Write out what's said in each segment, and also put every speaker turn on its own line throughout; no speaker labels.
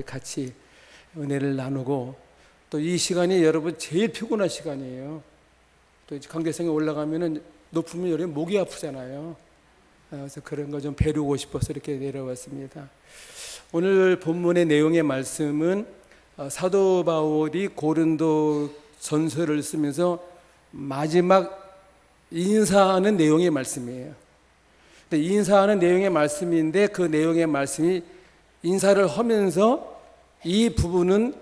같이 은혜를 나누고, 또 이 시간이 여러분 제일 피곤한 시간이에요. 또 이제 관계성에 올라가면은 높으면 여러분 목이 아프잖아요. 그래서 그런 거 좀 배우고 싶어서 이렇게 내려왔습니다. 오늘 본문의 내용의 말씀은 사도 바울이 고린도 전서를 쓰면서 마지막 인사하는 내용의 말씀이에요. 근데 인사하는 내용의 말씀인데, 그 내용의 말씀이 인사를 하면서 이 부분은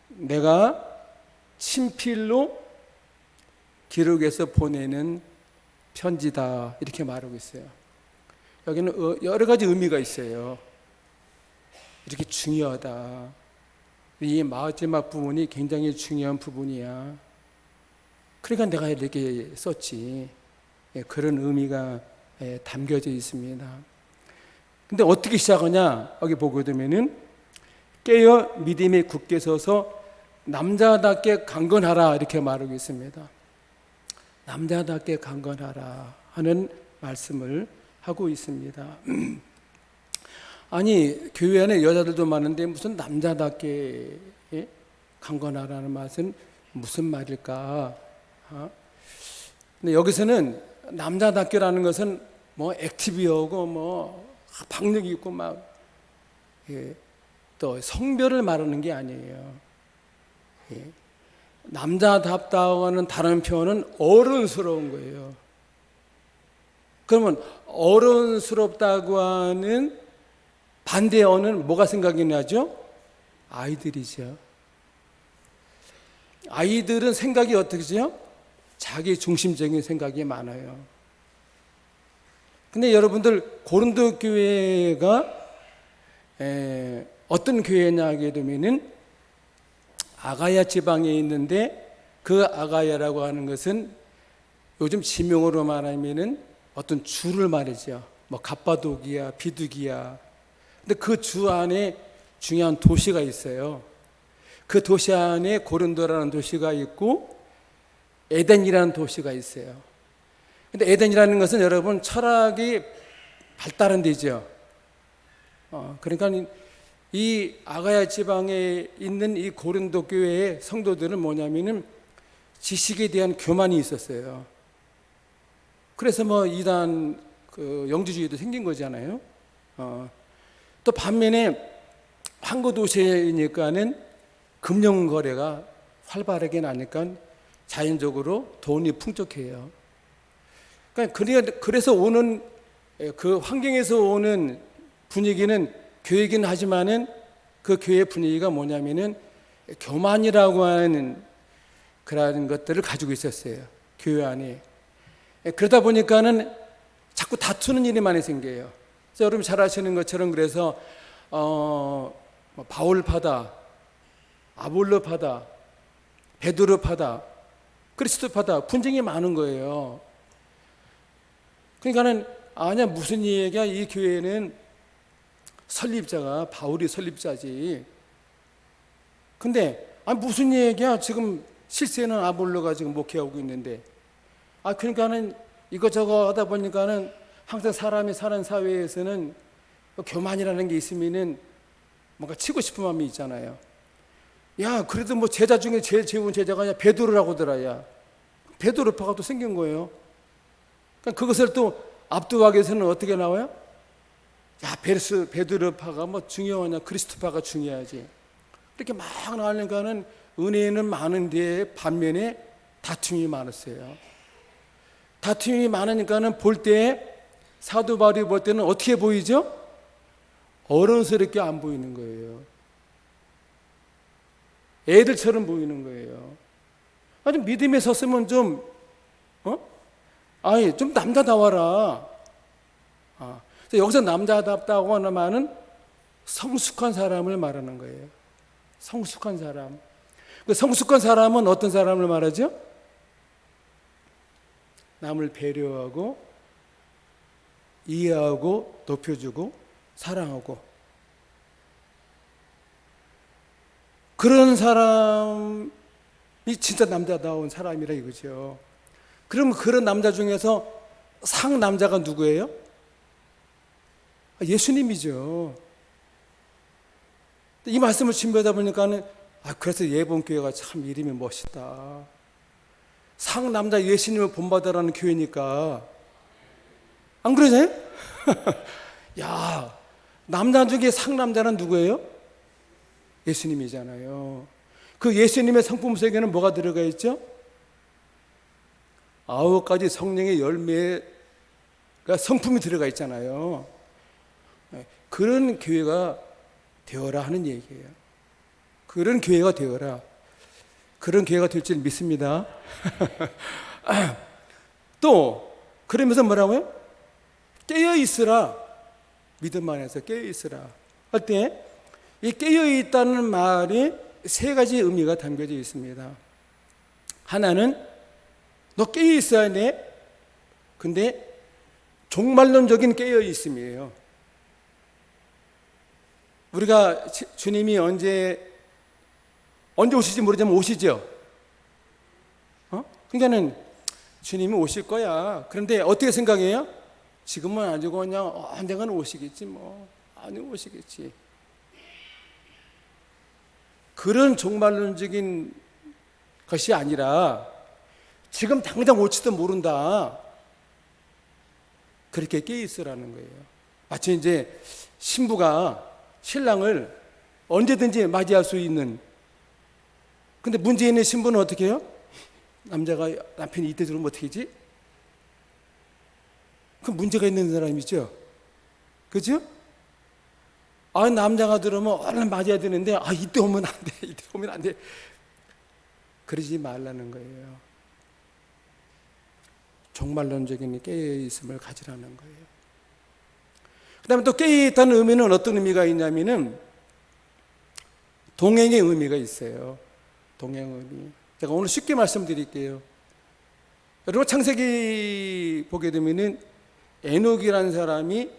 내가 친필로 기록해서 보내는 편지다, 이렇게 말하고 있어요. 여기는 여러 가지 의미가 있어요. 이렇게 중요하다. 이 마지막 부분이 굉장히 중요한 부분이야. 그러니까 내가 이렇게 썼지. 그런 의미가 담겨져 있습니다. 근데 어떻게 시작하냐? 여기 보게 되면은 깨어 믿음에 굳게 서서 남자답게 강건하라, 이렇게 말하고 있습니다. 남자답게 강건하라 하는 말씀을 하고 있습니다. 아니, 교회 안에 여자들도 많은데 무슨 남자답게 강건하라는 말은 무슨 말일까? 근데 여기서는 남자답게라는 것은 뭐 액티브하고 뭐 박력이 있고 막 또 성별을 말하는 게 아니에요. 남자답다고 하는 다른 표현은 어른스러운 거예요. 그러면 어른스럽다고 하는 반대 어는 뭐가 생각이 나죠? 아이들이죠. 아이들은 생각이 어떻게죠? 자기 중심적인 생각이 많아요. 근데 여러분들, 고린도 교회가 어떤 교회냐 하게 되면은 아가야 지방에 있는데, 그 아가야라고 하는 것은 요즘 지명으로 말하면은 어떤 주를 말이죠. 뭐 갑바도기야, 비두기야. 근데 그 주 안에 중요한 도시가 있어요. 그 도시 안에 고린도라는 도시가 있고 에덴이라는 도시가 있어요. 근데 에덴이라는 것은 여러분 철학이 발달한 데죠. 그러니까 이 아가야 지방에 있는 이 고린도 교회의 성도들은 뭐냐면은 지식에 대한 교만이 있었어요. 그래서 뭐 이단 영주주의도 생긴 거잖아요. 또 반면에 항구 도시니까는 금융 거래가 활발하게 나니까 자연적으로 돈이 풍족해요. 그래서 오는 그 환경에서 오는 분위기는 교회이긴 하지만은 그 교회 분위기가 뭐냐면은 교만이라고 하는 그런 것들을 가지고 있었어요. 교회 안에. 그러다 보니까는 자꾸 다투는 일이 많이 생겨요. 그래서 여러분 잘 아시는 것처럼, 그래서 바울파다, 아볼로파다, 베드로파다, 그리스도파다 분쟁이 많은 거예요. 그러니까는 아니야, 무슨 얘기야, 이 교회는 설립자가 바울이 설립자지. 근데 무슨 얘기야, 지금 실세는 아볼로가 지금 목회하고 있는데. 그러니까는 이것저것 하다 보니까는 항상 사람이 사는 사회에서는 교만이라는 게 있으면은 뭔가 치고 싶은 마음이 있잖아요. 야, 그래도 뭐 제자 중에 제일 좋은 제자가 베드로라고 들어야 베드로파가 또 생긴 거예요. 그러니까 그것을 또 압도하기 위해서는 어떻게 나와요? 야, 베드로파가 뭐 중요하냐, 그리스도파가 중요하지. 이렇게 막 나오니까는 은혜는 많은데 반면에 다툼이 많았어요. 다툼이 많으니까는 볼 때, 사도 바울이 볼 때는 어떻게 보이죠? 어른스럽게 안 보이는 거예요. 애들처럼 보이는 거예요. 아주 믿음에 섰으면 좀 남자다워라. 그래서 여기서 남자답다고 하는 말은 성숙한 사람을 말하는 거예요. 성숙한 사람. 그 성숙한 사람은 어떤 사람을 말하죠? 남을 배려하고 이해하고 높여주고 사랑하고, 그런 사람이 진짜 남자다운 사람이라 이거죠. 그럼 그런 남자 중에서 상남자가 누구예요? 예수님이죠. 이 말씀을 준비하다 보니까는 그래서 예본교회가 참 이름이 멋있다. 상남자 예수님을 본받아라는 교회니까. 안 그러세요? 야, 남자 중에 상남자는 누구예요? 예수님이잖아요. 그 예수님의 성품 속에는 뭐가 들어가 있죠? 9가지 성령의 열매가 성품이 들어가 있잖아요. 그런 교회가 되어라 하는 얘기예요. 그런 교회가 되어라. 그런 교회가 될 줄 믿습니다. 또 그러면서 뭐라고요? 깨어 있으라. 믿음 안에서 깨어 있으라 할 때 이 깨어 있다는 말이 3가지 의미가 담겨져 있습니다. 하나는 너 깨어 있어야 돼. 근데 종말론적인 깨어 있음이에요. 우리가 주님이 언제 오실지 모르지만 오시죠. 그러니까는 주님이 오실 거야. 그런데 어떻게 생각해요? 지금은 아니고 그냥 언젠가는 오시겠지 뭐. 아니 오시겠지. 그런 종말론적인 것이 아니라 지금 당장 올지도 모른다. 그렇게 깨어 있으라는 거예요. 마치 이제 신부가 신랑을 언제든지 맞이할 수 있는. 근데 문제 있는 신부는 어떻게 해요? 남편이 이때 들어오면 어떻게 하지? 그 문제가 있는 사람이죠. 그죠? 남자가 들어오면 얼른 맞아야 되는데 이때 오면 안 돼. 이때 오면 안 돼. 그러지 말라는 거예요. 종말론적인 깨어있음을 가지라는 거예요. 그 다음에 또 깨어있다는 의미는 어떤 의미가 있냐면은 동행의 의미가 있어요. 동행 의미. 제가 오늘 쉽게 말씀드릴게요. 여러분 창세기 보게 되면은 에녹이라는 사람이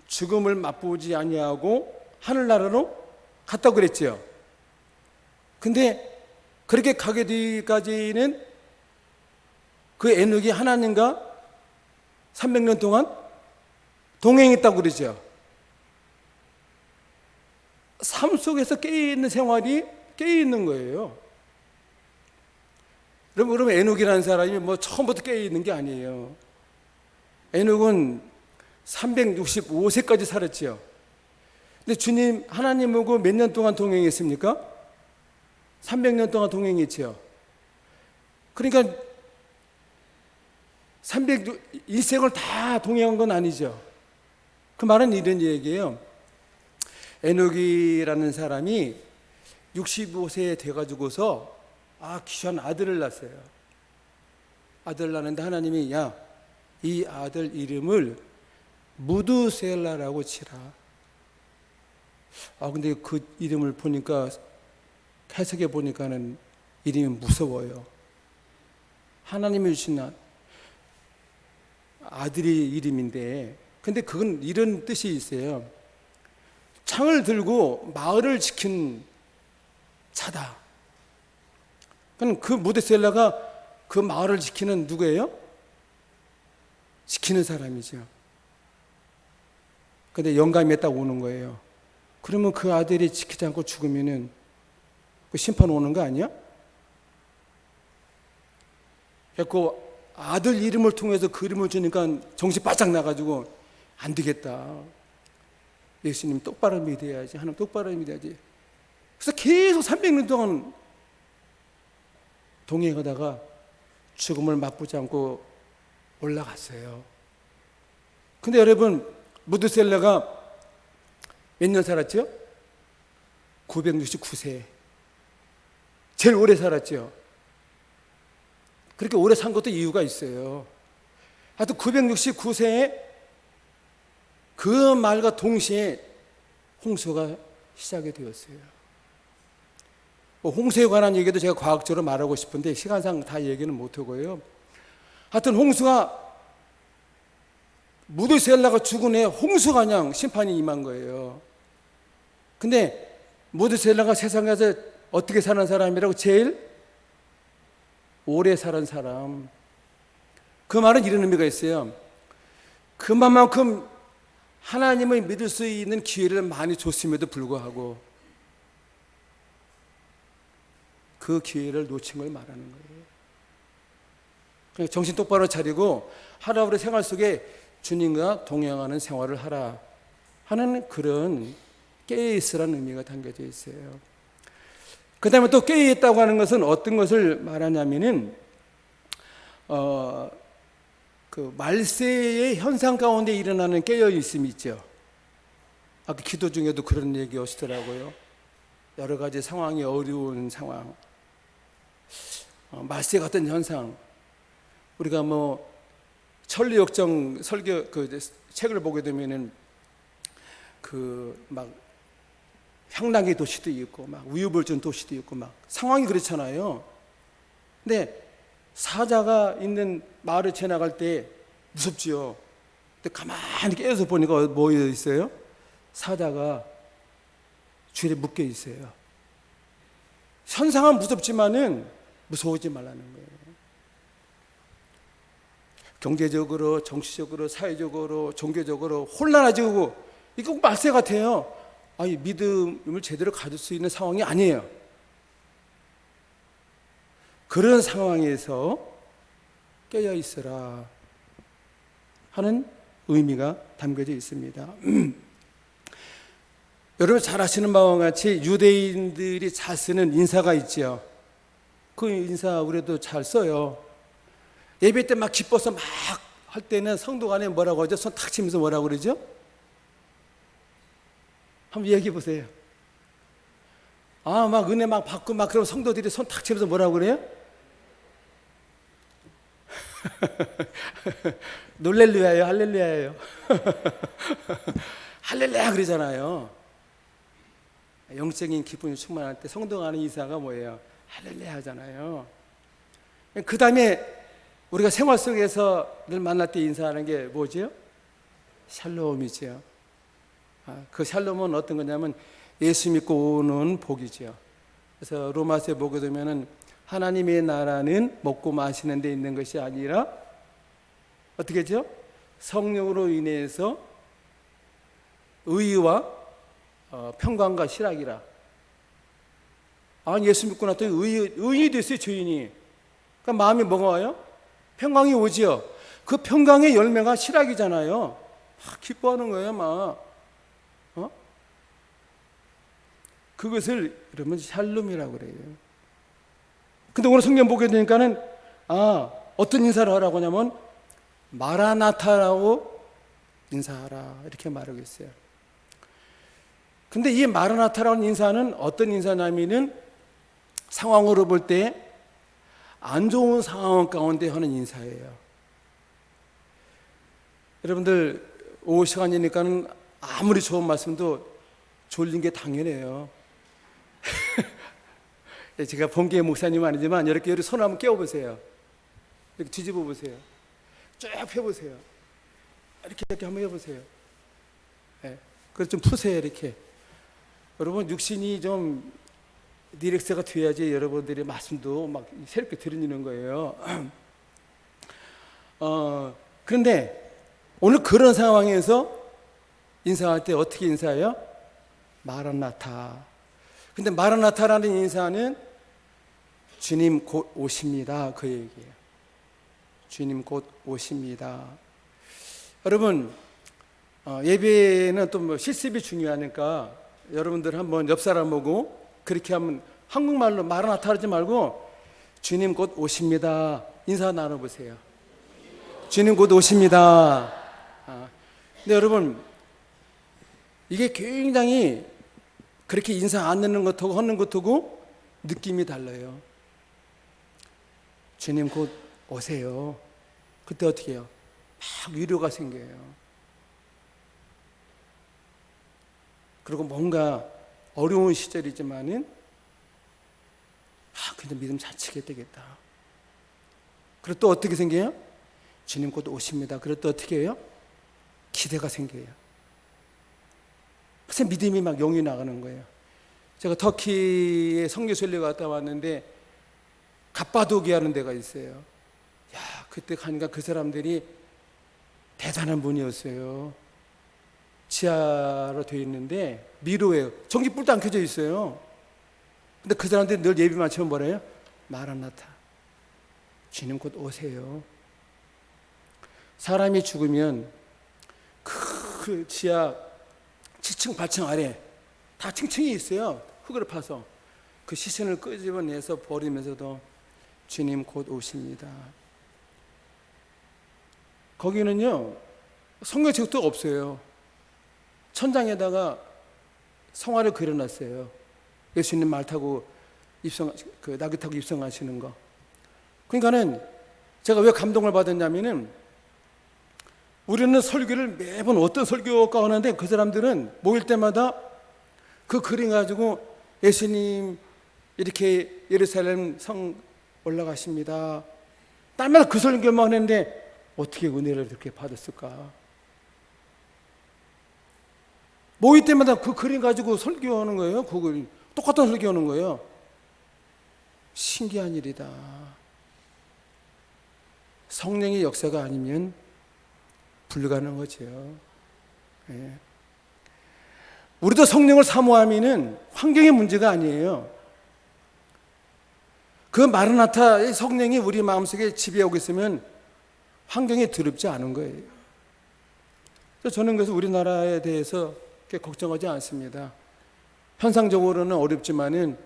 죽음을 맛보지 아니하고 하늘나라로 갔다고 그랬죠. 근데 그렇게 가게 되기까지는 그 에녹이 하나님과 300년 동안 동행했다고 그러죠. 삶 속에서 깨어있는 생활이 깨어있는 거예요. 그러면 에녹이라는 사람이 뭐 처음부터 깨어있는 게 아니에요. 에녹은 365세까지 살았죠. 근데 주님 하나님하고 몇 년 동안 동행했습니까? 300년 동안 동행했죠. 그러니까 301생을 다 동행한 건 아니죠. 그 말은 이런 얘기예요. 에녹이라는 사람이 65세 돼가지고서 귀한 아들을 낳았어요. 아들을 낳았는데 하나님이 이 아들 이름을 무드셀라라고 치라. 근데 그 이름을 보니까 해석해 보니까는 이름이 무서워요. 하나님이 주신 아들이 이름인데, 근데 그건 이런 뜻이 있어요. 창을 들고 마을을 지킨 자다. 그 무드셀라가 그 마을을 지키는 누구예요? 지키는 사람이죠. 근데 영감이 딱 오는 거예요. 그러면 그 아들이 지키지 않고 죽으면은 그 심판 오는 거 아니야? 그 아들 이름을 통해서 그 이름을 주니까 정신 바짝 나가지고 안 되겠다. 예수님 똑바로 믿어야지. 하나님 똑바로 믿어야지. 그래서 계속 300년 동안 동행하다가 죽음을 맛보지 않고 올라갔어요. 근데 여러분, 무드셀라가 몇 년 살았죠? 969세. 제일 오래 살았죠. 그렇게 오래 산 것도 이유가 있어요. 하여튼 969세에 그 말과 동시에 홍수가 시작이 되었어요. 홍수에 관한 얘기도 제가 과학적으로 말하고 싶은데 시간상 다 얘기는 못하고요. 하여튼 홍수가 무드셀라가 죽은 후에 홍수가 그냥 심판이 임한 거예요. 근데 무드셀라가 세상에서 어떻게 사는 사람이라고? 제일 오래 살은 사람. 그 말은 이런 의미가 있어요. 그만큼 하나님을 믿을 수 있는 기회를 많이 줬음에도 불구하고 그 기회를 놓친 걸 말하는 거예요. 그냥 정신 똑바로 차리고 하루하루 생활 속에 주님과 동행하는 생활을 하라 하는 그런 깨어있으라는 의미가 담겨져 있어요. 그 다음에 또 깨어있다고 하는 것은 어떤 것을 말하냐면은 그 말세의 현상 가운데 일어나는 깨어있음이 있죠. 아까 기도 중에도 그런 얘기 하시더라고요. 여러 가지 상황이 어려운 상황, 말세 같은 현상. 우리가 뭐 천리역정 설교 그 책을 보게 되면은 그 막 향락의 도시도 있고 막 우유불준 도시도 있고 막 상황이 그렇잖아요. 근데 사자가 있는 마을을 지나갈 때 무섭지요. 근데 가만히 깨어서 보니까 뭐 있어요? 사자가 줄에 묶여 있어요. 현상은 무섭지만은 무서워하지 말라는 거예요. 경제적으로, 정치적으로, 사회적으로, 종교적으로 혼란해지고 이거 말세 같아요. 아니, 믿음을 제대로 가질 수 있는 상황이 아니에요. 그런 상황에서 깨어 있으라 하는 의미가 담겨져 있습니다. 여러분 잘 아시는 바와 같이 유대인들이 잘 쓰는 인사가 있죠. 그 인사 우리도 잘 써요. 예배 때 막 기뻐서 막 할 때는 성도 간에 뭐라고 하죠? 손 탁 치면서 뭐라고 그러죠? 한번 얘기해 보세요. 막 은혜 막 받고 막 그럼 성도들이 손 탁 치면서 뭐라고 그래요? 놀렐루야예요, 할렐루야예요. 할렐루야 그러잖아요. 영적인 기쁨이 충만할 때 성도 간의 인사가 뭐예요? 할렐루야 하잖아요. 그 다음에 우리가 생활 속에서 늘 만날 때 인사하는 게 뭐죠? 샬롬이죠. 그 샬롬은 어떤 거냐면 예수 믿고 오는 복이죠. 그래서 로마서에 보게 되면은 하나님의 나라는 먹고 마시는 데 있는 것이 아니라 어떻게 죠? 성령으로 인해서 의와 평강과 실학이라. 예수 믿고 났더니 의인이 됐어요, 죄인이. 그러니까 마음이 뭐가 와요? 평강이 오지요. 그 평강의 열매가 실학이잖아요. 기뻐하는 거예요, 막. 그것을 여러분 샬롬이라고 그래요. 근데 오늘 성경 보게 되니까는 어떤 인사를 하라고 하냐면 마라나타라고 인사하라 이렇게 말하고 있어요. 근데 이 마라나타라는 인사는 어떤 인사냐면은 상황으로 볼 때 안 좋은 상황 가운데 하는 인사예요. 여러분들 오후 시간이니까는 아무리 좋은 말씀도 졸린 게 당연해요. 제가 본교회 목사님 아니지만 이렇게 손 한번 깨워보세요. 이렇게 뒤집어 보세요. 쭉 펴보세요. 이렇게 한번 해보세요. 그래서 좀 푸세요, 이렇게. 여러분, 육신이 좀 리렉스가 돼야지 여러분들의 말씀도 막 새롭게 들리는 거예요. 그런데 오늘 그런 상황에서 인사할 때 어떻게 인사해요? 마라나타. 근데 마라나타라는 인사는 주님 곧 오십니다. 그 얘기예요. 주님 곧 오십니다. 여러분, 예배는 또 뭐 실습이 중요하니까 여러분들 한번 옆 사람 보고 그렇게 하면 한국말로 마라나타 하지 말고 주님 곧 오십니다. 인사 나눠보세요. 주님 곧 오십니다. 근데 여러분, 이게 굉장히 그렇게 인사 안 넣는 것하고 하는 것하고 느낌이 달라요. 주님 곧 오세요. 그때 어떻게 해요? 막 위로가 생겨요. 그리고 뭔가 어려운 시절이지만은 근데 믿음 잘 지게 되겠다. 그리고 또 어떻게 생겨요? 주님 곧 오십니다. 그리고 또 어떻게 해요? 기대가 생겨요. 그래서 믿음이 막 용이 나가는 거예요. 제가 터키에 선교순례 갔다 왔는데 갑바도기아라는 데가 있어요. 그때 가니까 그 사람들이 대단한 분이었어요. 지하로 되어 있는데 미로예요. 전기불도 안 켜져 있어요. 근데 그 사람들이 늘 예비 마치면 뭐래요? 마라나타, 주님 곧 오세요. 사람이 죽으면 그 지하 7층 8층 아래 다 층층이 있어요. 흙으로 파서 그 시신을 끄집어내서 버리면서도 주님 곧 오십니다. 거기는요 성경책도 없어요. 천장에다가 성화를 그려놨어요. 예수님 말 타고 낙이 타고 입성하시는 거. 그러니까는 제가 왜 감동을 받았냐면은, 우리는 설교를 매번 어떤 설교가 오는데 그 사람들은 모일 때마다 그 그림 가지고 예수님 이렇게 예루살렘 성 올라가십니다. 딸마다 그 설교만 했는데 어떻게 은혜를 그렇게 받았을까? 모일 때마다 그 그림 가지고 설교하는 거예요. 그 그림 똑같은 설교하는 거예요. 신기한 일이다. 성령의 역사가 아니면 불가능한 거죠. 예. 우리도 성령을 사모하면은 환경의 문제가 아니에요. 그 마르나타의 성령이 우리 마음속에 지배하고 있으면 환경이 두렵지 않은 거예요. 저는 그래서 우리나라에 대해서 그렇게 걱정하지 않습니다. 현상적으로는 어렵지만은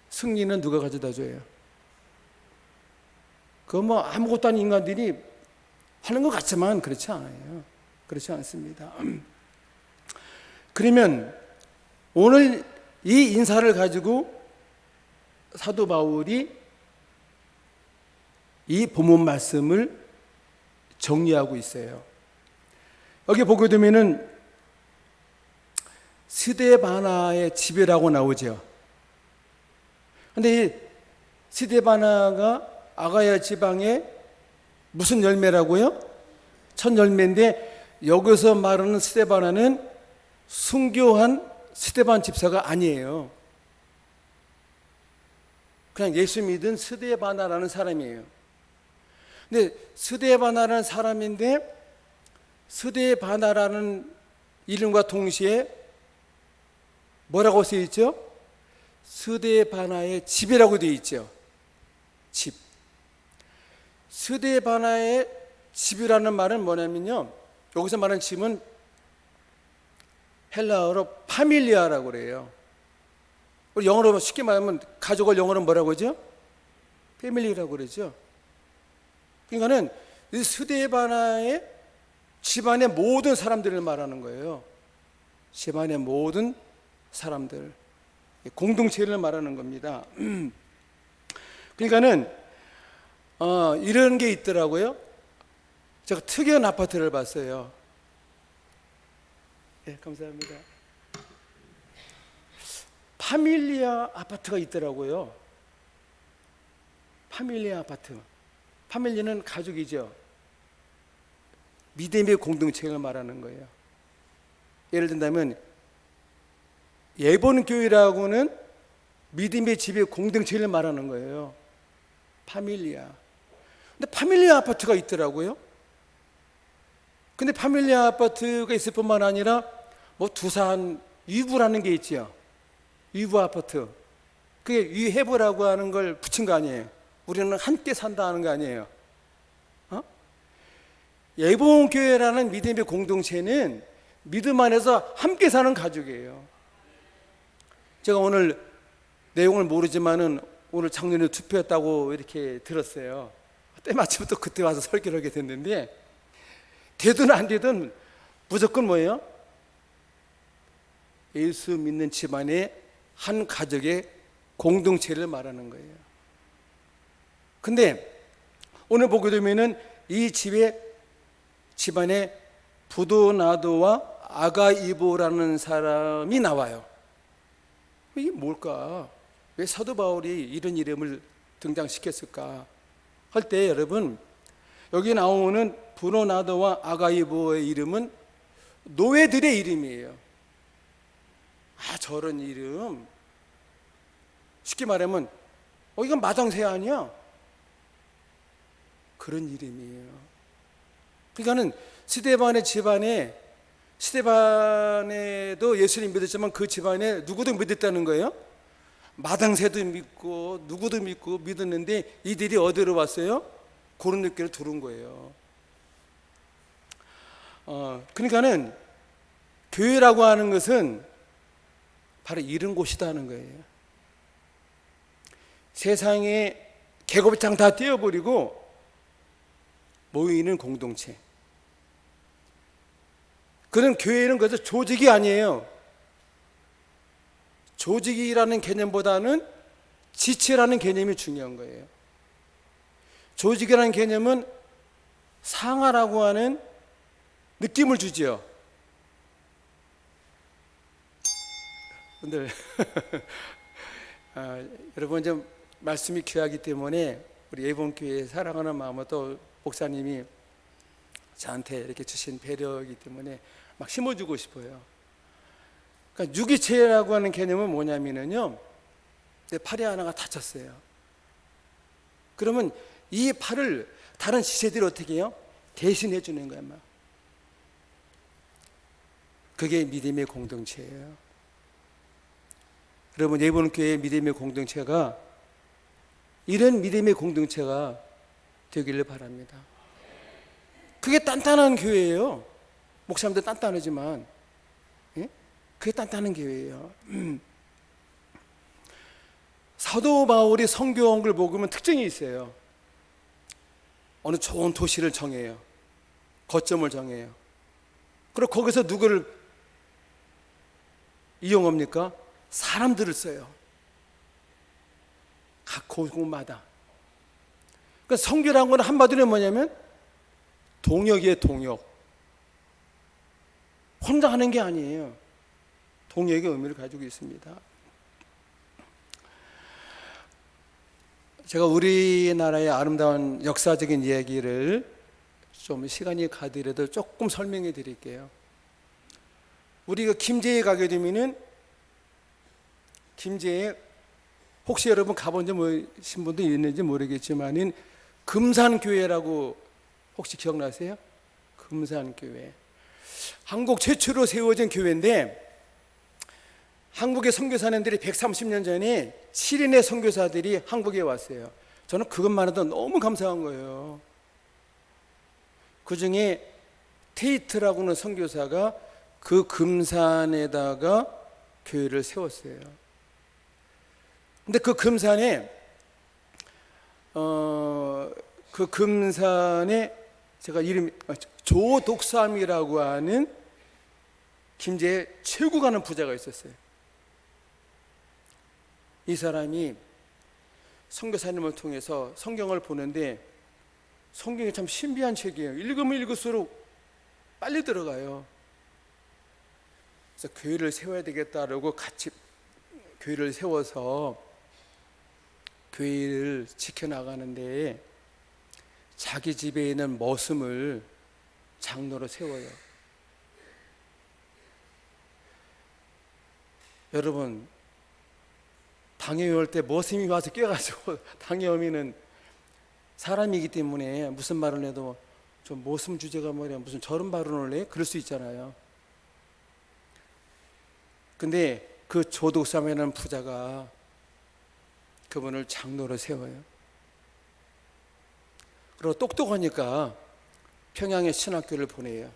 승리는 누가 가져다 줘요? 그거 뭐 아무것도 아닌 인간들이 하는 것 같지만 그렇지 않아요. 그렇지 않습니다. 그러면 오늘 이 인사를 가지고 사도 바울이 이 본문 말씀을 정리하고 있어요. 여기 보게 되면은 스데바나의 집이라고 나오죠. 근데 이 스데바나가 아가야 지방의 무슨 열매라고요? 첫 열매인데, 여기서 말하는 스데바나는 순교한 스데반 집사가 아니에요. 그냥 예수 믿은 스데바나라는 사람이에요. 근데 스데바나라는 사람인데, 스데바나라는 이름과 동시에 뭐라고 쓰여 있죠? 스데바나의 집이라고 되어 있죠. 집. 스데바나의 집이라는 말은 뭐냐면요, 여기서 말하는 집은 헬라어로 파밀리아라고 그래요. 우리 영어로 쉽게 말하면 가족을 영어로 뭐라고 하죠? 패밀리라고 그러죠. 그러니까는 이 스데바나의 집안의 모든 사람들을 말하는 거예요. 집안의 모든 사람들, 공동체를 말하는 겁니다. 그러니까는 이런 게 있더라고요. 제가 특이한 아파트를 봤어요. 네, 감사합니다. 파밀리아 아파트가 있더라고요. 파밀리아 아파트. 파밀리는 가족이죠. 믿음의 공동체를 말하는 거예요. 예를 든다면 예본교회라고는 믿음의 집의 공동체를 말하는 거예요. 파밀리아. 근데 파밀리아 아파트가 있더라고요. 근데 파밀리아 아파트가 있을 뿐만 아니라 뭐 두산 위부라는 게 있죠. 위부 아파트. 그게 위해부라고 하는 걸 붙인 거 아니에요. 우리는 함께 산다 하는 거 아니에요. 예봉교회라는 믿음의 공동체는 믿음 안에서 함께 사는 가족이에요. 제가 오늘 내용을 모르지만은 오늘 작년에 투표했다고 이렇게 들었어요. 때마침 또 그때 와서 설교를 하게 됐는데, 되든 안 되든 무조건 뭐예요? 예수 믿는 집안의 한 가족의 공동체를 말하는 거예요. 근데 오늘 보게 되면은 이 집안에 부도나도와 아가이보라는 사람이 나와요. 이게 뭘까? 왜 사도 바울이 이런 이름을 등장시켰을까? 할 때 여러분, 여기 나오는 부도나도와 아가이보의 이름은 노예들의 이름이에요. 저런 이름, 쉽게 말하면 이건 마당새 아니야? 그런 이름이에요. 그러니까는 스데반의 집안에, 스데반에도 예수님 믿었지만 그 집안에 누구도 믿었다는 거예요? 마당새도 믿고 누구도 믿고 믿었는데 이들이 어디로 왔어요? 고린도교로 들어온 거예요. 그러니까는 교회라고 하는 것은 바로 이런 곳이다 하는 거예요. 세상에 계급장 다 떼어버리고 모이는 공동체. 그런 교회는 그래서 조직이 아니에요. 조직이라는 개념보다는 지체라는 개념이 중요한 거예요. 조직이라는 개념은 상하라고 하는 느낌을 주죠. 근데 여러분 좀 말씀이 귀하기 때문에 우리 예본교회 사랑하는 마음으로 또 목사님이 저한테 이렇게 주신 배려이기 때문에 막 심어주고 싶어요. 그러니까 유기체라고 하는 개념은 뭐냐면요, 내 팔이 하나가 다쳤어요. 그러면 이 팔을 다른 지체들이 어떻게 해요? 대신해 주는 거야. 막. 그게 믿음의 공동체예요. 여러분, 예본교회의 믿음의 공동체가 이런 믿음의 공동체가 되기를 바랍니다. 그게 단단한 교회예요. 목사님도 단단하지만, 예? 그게 단단한 교회예요. 사도 바울이 선교한 걸 보면 특징이 있어요. 어느 좋은 도시를 정해요. 거점을 정해요. 그리고 거기서 누구를 이용합니까? 사람들을 써요. 각 곳마다. 그러니까 선교라는 건 한마디로 뭐냐면 동역이에요, 동역. 혼자 하는 게 아니에요. 동역의 의미를 가지고 있습니다. 제가 우리나라의 아름다운 역사적인 이야기를 좀 시간이 가더라도 조금 설명해 드릴게요. 우리가 김제에 가게 되면은 김제에 혹시 여러분 가본 적 모르신 분도 있는지 모르겠지만은 금산교회라고 혹시 기억나세요? 금산교회. 한국 최초로 세워진 교회인데 한국의 선교사님들이 130년 전에 7인의 선교사들이 한국에 왔어요. 저는 그것만 해도 너무 감사한 거예요. 그 중에 테이트라고 하는 선교사가 그 금산에다가 교회를 세웠어요. 근데 그 금산에 그 금산에 제가 이름이 조독삼이라고 하는 김제에 최고 가는 부자가 있었어요. 이 사람이 선교사님을 통해서 성경을 보는데 성경이 참 신비한 책이에요. 읽으면 읽을수록 빨리 들어가요. 그래서 교회를 세워야 되겠다라고 같이 교회를 세워서 교회를 지켜나가는데 자기 집에 있는 머슴을 장로로 세워요. 여러분, 당에 올 때 머슴이 와서 껴가지고 당에 오면은 사람이기 때문에 무슨 말을 해도 좀 머슴 주제가 뭐냐 무슨 저런 발언을 해? 그럴 수 있잖아요. 근데 그 조독삼이라는 부자가 그분을 장로로 세워요. 그리고 똑똑하니까 평양에 신학교를 보내요.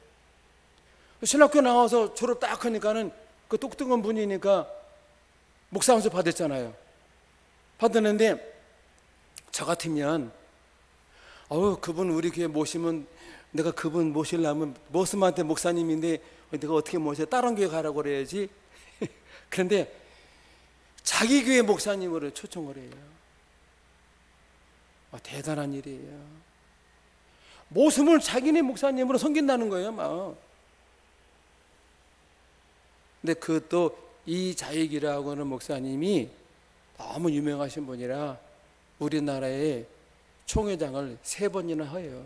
신학교 나와서 졸업 딱 하니까는 그 똑똑한 분이니까 목사 안수 받았잖아요. 받았는데 저 같으면 그분 우리 교회 모시면 내가 그분 모시려면 머슴한테 목사님인데 내가 어떻게 모셔? 다른 교회 가라고 그래야지. 그런데 자기 교회 목사님으로 초청을 해요. 대단한 일이에요. 모습을 자기네 목사님으로 섬긴다는 거예요, 막. 근데 그것도 이 자익이라고 하는 목사님이 너무 유명하신 분이라 우리나라의 총회장을 3번이나 해요.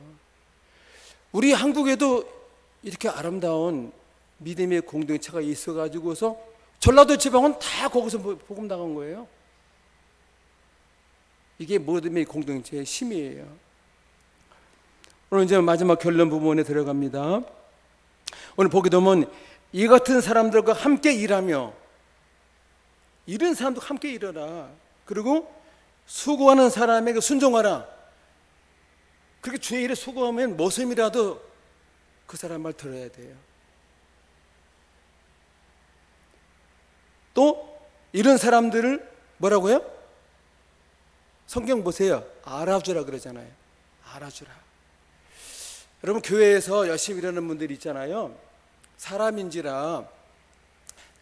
우리 한국에도 이렇게 아름다운 믿음의 공동체가 있어가지고서 전라도 지방은 다 거기서 복음 나간 거예요. 이게 믿음의 공동체의 힘이에요. 오늘 이제 마지막 결론 부분에 들어갑니다. 오늘 보게 되면 이 같은 사람들과 함께 일하며 이런 사람도 함께 일어나. 그리고 수고하는 사람에게 순종하라. 그렇게 주의 일에 수고하면 모섬이라도 그 사람 말 들어야 돼요. 또 이런 사람들을 뭐라고요? 성경 보세요. 알아주라 그러잖아요. 알아주라. 여러분, 교회에서 열심히 일하는 분들이 있잖아요. 사람인지라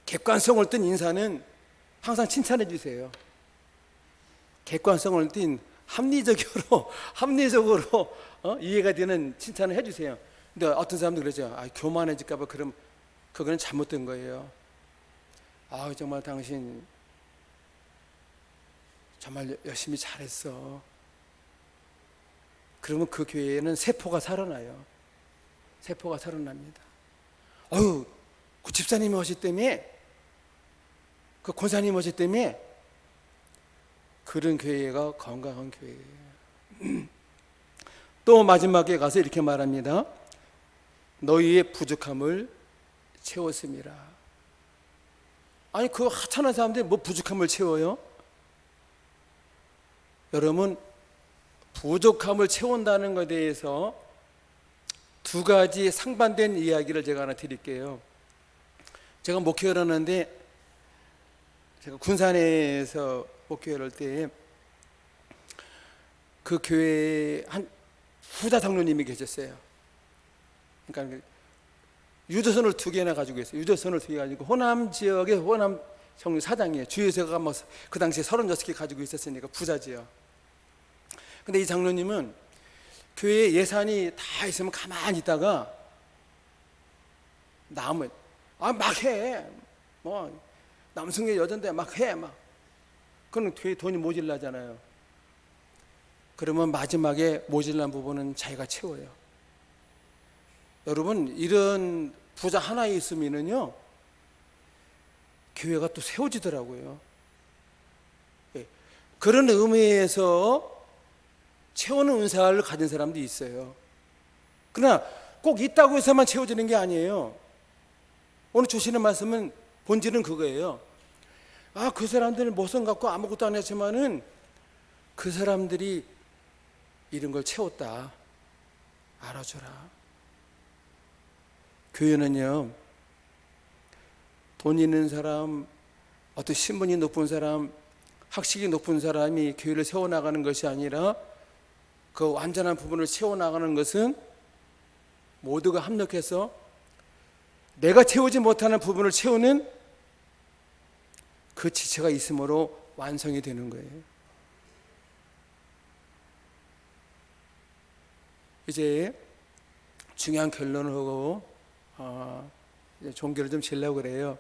객관성을 띤 인사는 항상 칭찬해 주세요. 객관성을 띤 합리적으로 이해가 되는 칭찬을 해 주세요. 근데 어떤 사람도 그러죠. 교만해질까 봐. 그럼 그거는 잘못된 거예요. 정말 당신 정말 열심히 잘했어. 그러면 그 교회에는 세포가 살아나요. 세포가 살아납니다. 그 집사님이 오셨다며, 그 권사님이 오셨다며, 그런 교회가 건강한 교회예요. 또 마지막에 가서 이렇게 말합니다. 너희의 부족함을 채웠습니다. 그 하찮은 사람들이 뭐 부족함을 채워요? 여러분, 부족함을 채운다는 것에 대해서 두 가지 상반된 이야기를 제가 하나 드릴게요. 제가 목회를 하는데, 제가 군산에서 목회를 할 때 그 교회에 한 후자 장로님이 계셨어요. 그러니까 유조선을 2개나 가지고 있어요. 유조선을 2개 가지고 호남 지역의 호남 정류 사장이에요. 주유소가 그 당시에 36개 가지고 있었으니까 부자지요. 근데 이 장로님은 교회 예산이 다 있으면 가만히 있다가 막 해. 남성의 여잔데 막 해. 그럼 교회 돈이 모질라잖아요. 그러면 마지막에 모질란 부분은 자기가 채워요. 여러분, 이런 부자 하나 있으면은요, 교회가 또 세워지더라고요. 그런 의미에서 채우는 은사를 가진 사람도 있어요. 그러나 꼭 있다고 해서만 채워지는 게 아니에요. 오늘 주시는 말씀은 본질은 그거예요. 그 사람들은 모성 갖고 아무것도 안 했지만은 그 사람들이 이런 걸 채웠다. 알아줘라. 교회는요, 돈 있는 사람, 어떤 신분이 높은 사람, 학식이 높은 사람이 교회를 세워나가는 것이 아니라 그 완전한 부분을 채워나가는 것은 모두가 합력해서 내가 채우지 못하는 부분을 채우는 그 지체가 있으므로 완성이 되는 거예요. 이제 중요한 결론을 하고 이제 종교를 좀 지려고 그래요.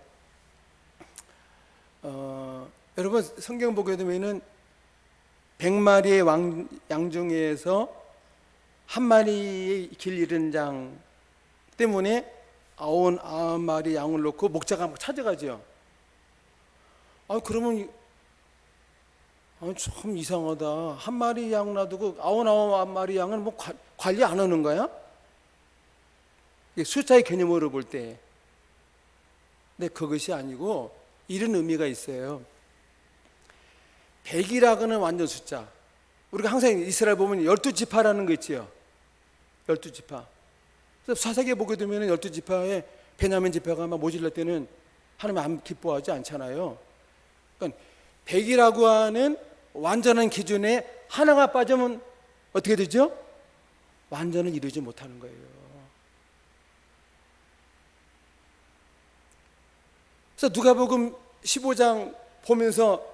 여러분, 성경 보게 되면은 100마리의 양 중에서 한 마리의 길 잃은 양 때문에 99마리 양을 놓고 목자가 막 찾아가죠. 그러면 참 이상하다. 한 마리 양 놔두고 99마리 양은 뭐 관리 안 하는 거야? 숫자의 개념으로 볼 때. 근데 그것이 아니고 이런 의미가 있어요. 100이라고는 완전 숫자. 우리가 항상 이스라엘 보면 12지파라는 거 있지요. 12지파. 그래서 사사기에 보게 되면 12지파에 베냐민 지파가 막 모질랄 때는 하나님 안 기뻐하지 않잖아요. 그러니까 100이라고 하는 완전한 기준에 하나가 빠지면 어떻게 되죠? 완전을 이루지 못하는 거예요. 그래서 누가복음 15장 보면서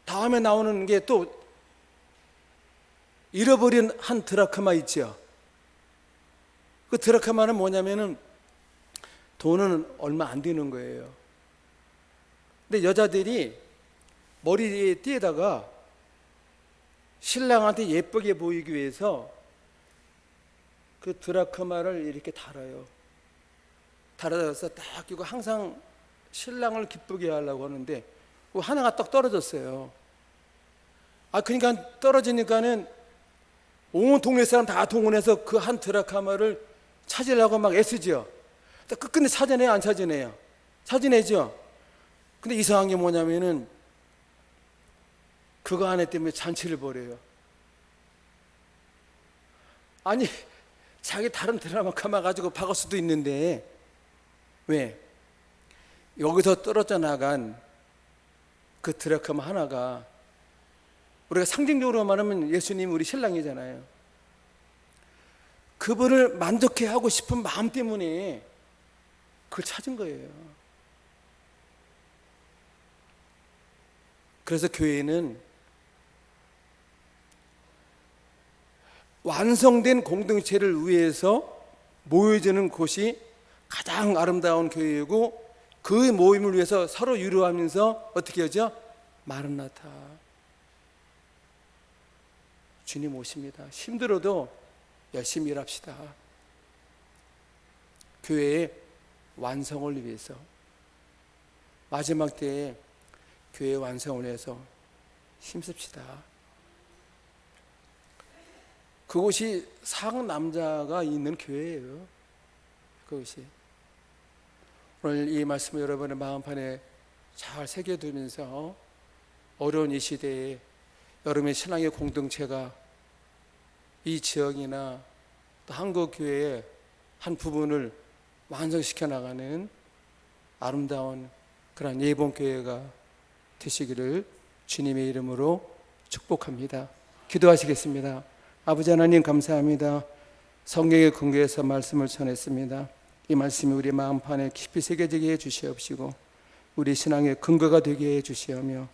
다음에 나오는 게 또 잃어버린 한 드라크마 있죠. 그 드라크마는 뭐냐면은 돈은 얼마 안 되는 거예요. 근데 여자들이 머리에 띠에다가 신랑한테 예쁘게 보이기 위해서 그 드라크마를 이렇게 달아요. 달아서 딱 끼고 항상 신랑을 기쁘게 하려고 하는데 하나가 딱 떨어졌어요. 그러니까 떨어지니까는 온 동네 사람 다 동원해서 그 한 드라크마를 찾으려고 막 애쓰죠. 끝끝내 찾아내요, 안 찾아내요? 찾아내죠. 근데 이상한 게 뭐냐면은 그거 하나 때문에 잔치를 벌여요. 아니, 자기 다른 드라마 가만 가지고 박을 수도 있는데 왜? 여기서 떨어져 나간 그 드라마 하나가, 우리가 상징적으로 말하면 예수님 우리 신랑이잖아요. 그분을 만족해 하고 싶은 마음 때문에 그걸 찾은 거예요. 그래서 교회는 완성된 공동체를 위해서 모여지는 곳이 가장 아름다운 교회이고, 그 모임을 위해서 서로 위로하면서 어떻게 하죠? 마르나타, 주님 오십니다. 힘들어도 열심히 일합시다. 교회의 완성을 위해서, 마지막 때에 교회 완성을 위해서 힘씁시다. 그곳이 상남자가 있는 교회예요. 그것이. 오늘 이 말씀을 여러분의 마음판에 잘 새겨두면서 어려운 이 시대에 여러분의 신앙의 공동체가 이 지역이나 또 한국 교회의 한 부분을 완성시켜 나가는 아름다운 그런 예본 교회가 되시기를 주님의 이름으로 축복합니다. 기도하시겠습니다. 아버지 하나님, 감사합니다. 성경의 근거에서 말씀을 전했습니다. 이 말씀이 우리 마음판에 깊이 새겨지게 해 주시옵시고 우리 신앙의 근거가 되게 해 주시오며